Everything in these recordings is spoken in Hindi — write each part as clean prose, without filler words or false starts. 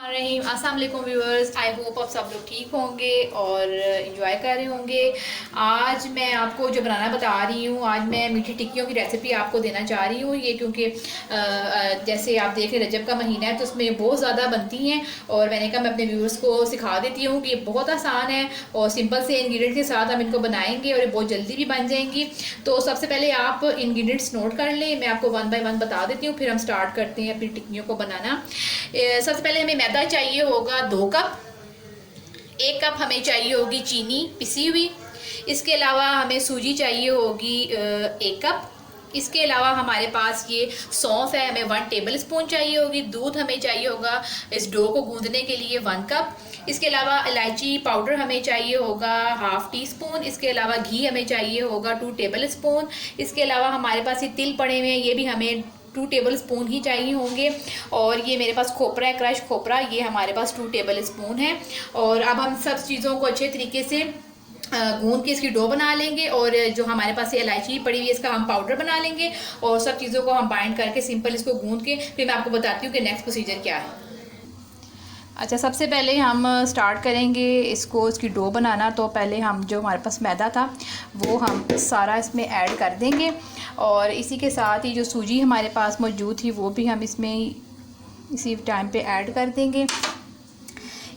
रहीम अस्सलाम वालेकुम व्यूअर्स। आई होप आप सब लोग ठीक होंगे और इन्जॉय कर रहे होंगे। आज मैं आपको जो बनाना बता रही हूँ, आज मैं मीठी टिक्कियों की रेसिपी आपको देना चाह रही हूँ। ये क्योंकि जैसे आप देख रहे रजब का महीना है तो उसमें बहुत ज़्यादा बनती हैं और मैंने कहा मैं अपने व्यूअर्स को सिखा देती हूँ कि ये बहुत आसान है और सिंपल से इंग्रेडिएंट के साथ हम इनको बनाएंगे और ये बहुत जल्दी भी बन जाएंगी। तो सबसे पहले आप इंग्रेडिएंट्स नोट कर लें, मैं आपको वन बाय वन बता देती हूँ, फिर हम स्टार्ट करते हैं अपनी टिक्कियों को बनाना। सबसे पहले हमें मैदा चाहिए होगा 2 कप। 1 कप हमें चाहिए होगी चीनी पिसी हुई। इसके अलावा हमें सूजी चाहिए होगी 1 कप। इसके अलावा हमारे पास ये सौंफ है, हमें 1 टेबल स्पून चाहिए होगी। दूध हमें चाहिए होगा इस डो को गूंदने के लिए 1 कप। इसके अलावा इलायची पाउडर हमें चाहिए होगा हाफ टी स्पून। इसके अलावा घी हमें चाहिए होगा 2 टेबल स्पून। इसके अलावा हमारे पास ये तिल पड़े हुए हैं, ये भी हमें 2 टेबल स्पून ही चाहिए होंगे। और ये मेरे पास खोपरा है, क्रश खोपरा, ये हमारे पास 2 टेबल स्पून है। और अब हम सब चीज़ों को अच्छे तरीके से गूंद के इसकी डो बना लेंगे और जो हमारे पास ये इलायची पड़ी हुई है इसका हम पाउडर बना लेंगे और सब चीज़ों को हम बाइंड करके सिंपल इसको गूंद के फिर मैं आपको बताती हूँ कि नेक्स्ट प्रोसीजर क्या है। अच्छा, सबसे पहले हम स्टार्ट करेंगे इसकी डो बनाना। तो पहले हम जो हमारे पास मैदा था वो हम सारा इसमें ऐड कर देंगे और इसी के साथ ही जो सूजी हमारे पास मौजूद थी वो भी हम इसमें इसी टाइम पे ऐड कर देंगे।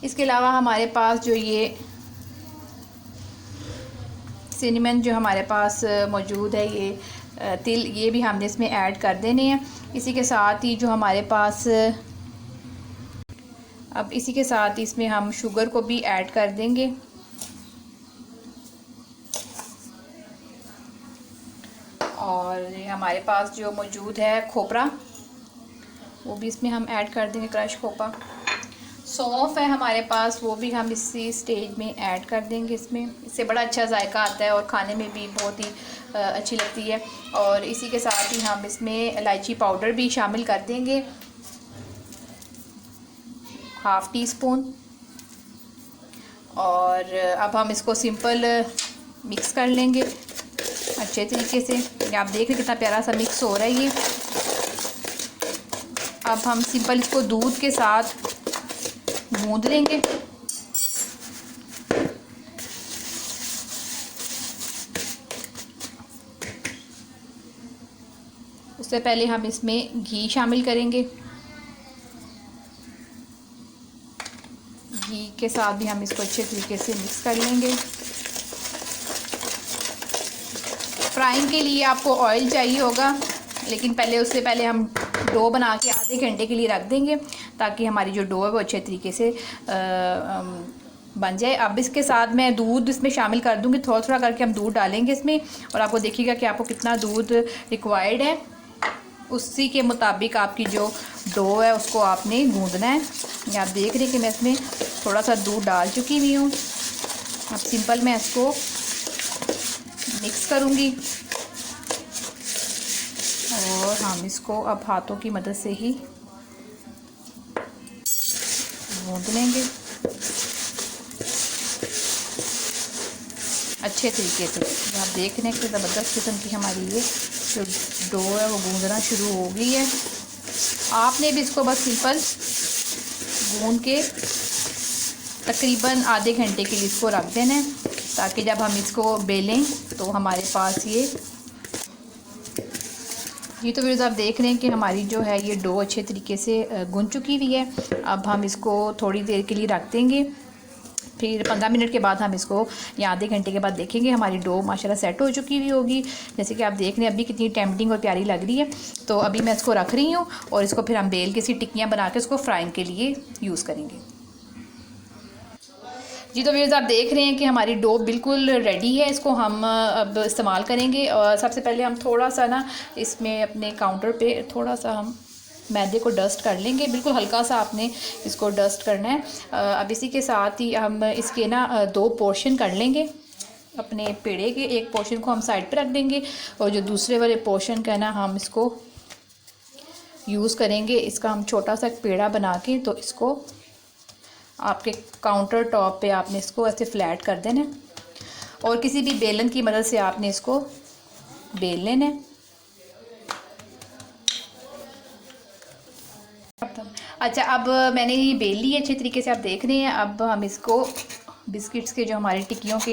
इसके अलावा हमारे पास जो ये सिनेमन जो हमारे पास मौजूद है, ये तिल, ये भी हमने इसमें ऐड कर देने हैं। इसी के साथ ही जो हमारे पास अब इसी के साथ इसमें हम शुगर को भी ऐड कर देंगे। और हमारे पास जो मौजूद है खोपरा वो भी इसमें हम ऐड कर देंगे, क्रश खोपरा। सौंफ है हमारे पास, वो भी हम इसी स्टेज में ऐड कर देंगे इसमें। इससे बड़ा अच्छा जायका आता है और खाने में भी बहुत ही अच्छी लगती है। और इसी के साथ ही हम इसमें इलायची पाउडर भी शामिल कर देंगे, हाफ टी स्पून। और अब हम इसको सिंपल मिक्स कर लेंगे अच्छे तरीके से। आप देख रहे कितना प्यारा सा मिक्स हो रहा है ये। अब हम सिंपल इसको दूध के साथ गूंद लेंगे। उससे पहले हम इसमें घी शामिल करेंगे। घी के साथ भी हम इसको अच्छे तरीके से मिक्स कर लेंगे। फ्राइंग के लिए आपको ऑयल चाहिए होगा, लेकिन उससे पहले हम डो बना के आधे घंटे के लिए रख देंगे ताकि हमारी जो डो है वो अच्छे तरीके से बन जाए। अब इसके साथ मैं दूध इसमें शामिल कर दूंगी, थोड़ा थोड़ा करके हम दूध डालेंगे इसमें और आपको देखिएगा कि आपको कितना दूध रिक्वायर्ड है, उसी के मुताबिक आपकी जो डो है उसको आपने गूंदना है। ये आप देख रहे हैं कि मैं इसमें थोड़ा सा दूध डाल चुकी हुई हूँ। अब सिंपल मैं इसको मिक्स करूँगी और हम इसको अब हाथों की मदद से ही गूंद लेंगे अच्छे तरीके से। आप देख रहे हैं कि ज़बरदस्त किस्म की हमारी ये जो डो है वो गूंदना शुरू हो गई है। आपने भी इसको बस सिंपल गूंद के तकरीबन आधे घंटे के लिए इसको रख देना है ताकि जब हम इसको बेलें तो हमारे पास ये तो फिर आप देख रहे हैं कि हमारी जो है ये डो अच्छे तरीके से गूंद चुकी हुई है। अब हम इसको थोड़ी देर के लिए रख देंगे, फिर 15 मिनट के बाद हम इसको या आधे घंटे के बाद देखेंगे हमारी डो माशाल्लाह सेट हो चुकी हुई होगी। जैसे कि आप देख रहे हैं अभी कितनी टेम्पटिंग और प्यारी लग रही है। तो अभी मैं इसको रख रही हूँ और इसको फिर हम बेल के इसकी टिक्कियाँ बना के इसको फ्राइंग के लिए यूज़ करेंगे। जी तो व्यूअर्स आप देख रहे हैं कि हमारी डो बिल्कुल रेडी है, इसको हम अब इस्तेमाल करेंगे। और सबसे पहले हम थोड़ा सा ना इसमें अपने काउंटर पे थोड़ा सा हम मैदे को डस्ट कर लेंगे, बिल्कुल हल्का सा आपने इसको डस्ट करना है। अब इसी के साथ ही हम इसके ना 2 पोर्शन कर लेंगे अपने पेड़े के। एक पोर्शन को हम साइड पे रख देंगे और जो दूसरे वाले पोर्शन का ना हम इसको यूज़ करेंगे। इसका हम छोटा सा पेड़ा बना के तो इसको आपके काउंटर टॉप पे आपने इसको ऐसे फ्लैट कर देना है और किसी भी बेलन की मदद से आपने इसको बेल लेना है। अच्छा, अब मैंने ये बेल ली है अच्छे तरीके से, आप देख रहे हैं। अब हम इसको बिस्किट्स के जो हमारे टिक्कियों के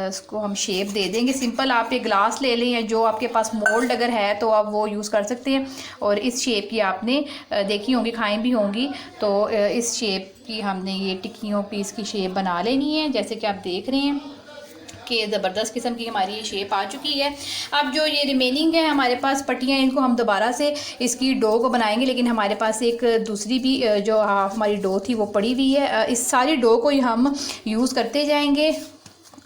इसको हम शेप दे देंगे। सिंपल आप एक ग्लास ले लें या जो आपके पास मोल्ड अगर है तो आप वो यूज़ कर सकते हैं। और इस शेप की आपने देखी होंगी, खाई भी होंगी। तो इस शेप की हमने ये टिक्कियों की इसकी शेप बना लेनी है, जैसे कि आप देख रहे हैं कि ज़बरदस्त किस्म की हमारी ये शेप आ चुकी है। अब जो ये रिमेनिंग है हमारे पास पट्टियाँ, इनको हम दोबारा से इसकी डो को बनाएंगे, लेकिन हमारे पास एक दूसरी भी जो हमारी डो थी वो पड़ी हुई है। इस सारी डो को ही हम यूज़ करते जाएंगे।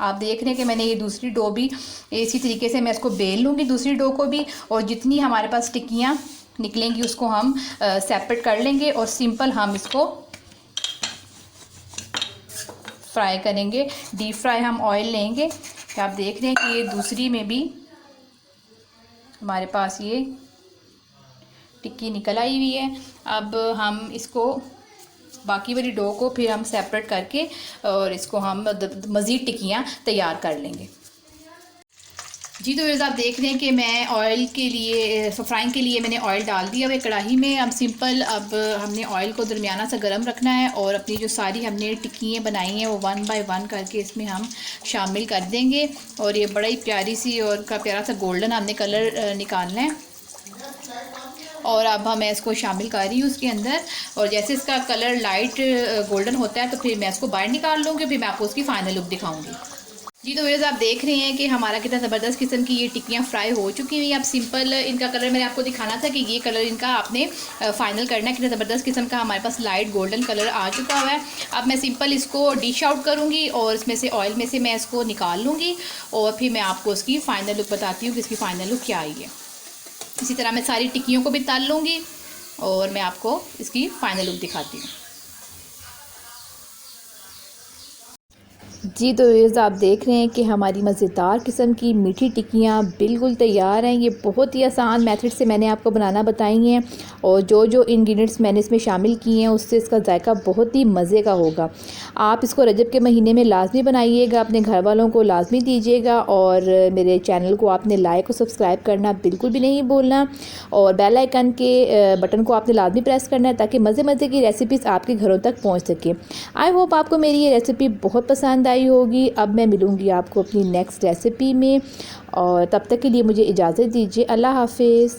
आप देख रहे हैं कि मैंने ये दूसरी डो भी इसी तरीके से मैं इसको बेल लूँगी, दूसरी डो को भी। और जितनी हमारे पास टिक्कियाँ निकलेंगी उसको हम सेपरेट कर लेंगे और सिंपल हम इसको फ्राई करेंगे। डीप फ्राई हम ऑयल लेंगे। कि आप देख रहे हैं कि ये दूसरी में भी हमारे पास ये टिक्की निकल आई हुई है। अब हम इसको बाकी वाली डो को फिर हम सेपरेट करके और इसको हम मज़ीद टिक्कियाँ तैयार कर लेंगे। जी तो आप देख रहे हैं कि मैं ऑयल के लिए फ्राइंग के लिए मैंने ऑयल डाल दिया है कढ़ाई में। अब सिंपल अब हमने ऑयल को दरमियाना सा गर्म रखना है और अपनी जो सारी हमने टिक्कियाँ बनाई हैं वो 1 बाय 1 करके इसमें हम शामिल कर देंगे। और ये बड़ा ही प्यारी सी और का प्यारा सा गोल्डन हमने कलर निकालना है। और अब मैं इसको शामिल कर रही हूँ उसके अंदर। और जैसे इसका कलर लाइट गोल्डन होता है तो फिर मैं इसको बाहर निकाल लूँगी, फिर मैं आपको उसकी फ़ाइनल लुक दिखाऊँगी। जी तो व्यूअर्स, आप देख रहे हैं कि हमारा कितना ज़बरदस्त किस्म की ये टिक्कियाँ फ्राई हो चुकी हुई हैं। अब सिंपल इनका कलर मैंने आपको दिखाना था कि ये कलर इनका आपने फ़ाइनल करना है। कितना ज़बरदस्त किस्म का हमारे पास लाइट गोल्डन कलर आ चुका हुआ है। अब मैं सिंपल इसको डिश आउट करूँगी और इसमें से ऑयल में से मैं इसको निकाल लूँगी और फिर मैं आपको उसकी फ़ाइनल लुक बताती हूँ कि इसकी फ़ाइनल लुक क्या आई है। इसी तरह मैं सारी टिक्कियों को भी तल लूँगी और मैं आपको इसकी फ़ाइनल लुक दिखाती हूँ। जी तो व्यूअर्स, आप देख रहे हैं कि हमारी मज़ेदार किस्म की मीठी टिक्कियाँ बिल्कुल तैयार हैं। ये बहुत ही आसान मेथड से मैंने आपको बनाना बताई हैं और जो जो इंग्रेडिएंट्स मैंने इसमें शामिल किए हैं उससे इसका जायका बहुत ही मज़े का होगा। आप इसको रजब के महीने में लाजमी बनाइएगा, अपने घर वालों को लाजमी दीजिएगा। और मेरे चैनल को आपने लाइक और सब्सक्राइब करना बिल्कुल भी नहीं भूलना और बेल आइकन के बटन को आपने लाजमी प्रेस करना है ताकि मज़े मज़े की रेसिपीज़ आपके घरों तक पहुँच सके। आई होप आपको मेरी ये रेसिपी बहुत पसंद आई होगी। अब मैं मिलूँगी आपको अपनी नेक्स्ट रेसिपी में और तब तक के लिए मुझे इजाज़त दीजिए। अल्लाह हाफिज़।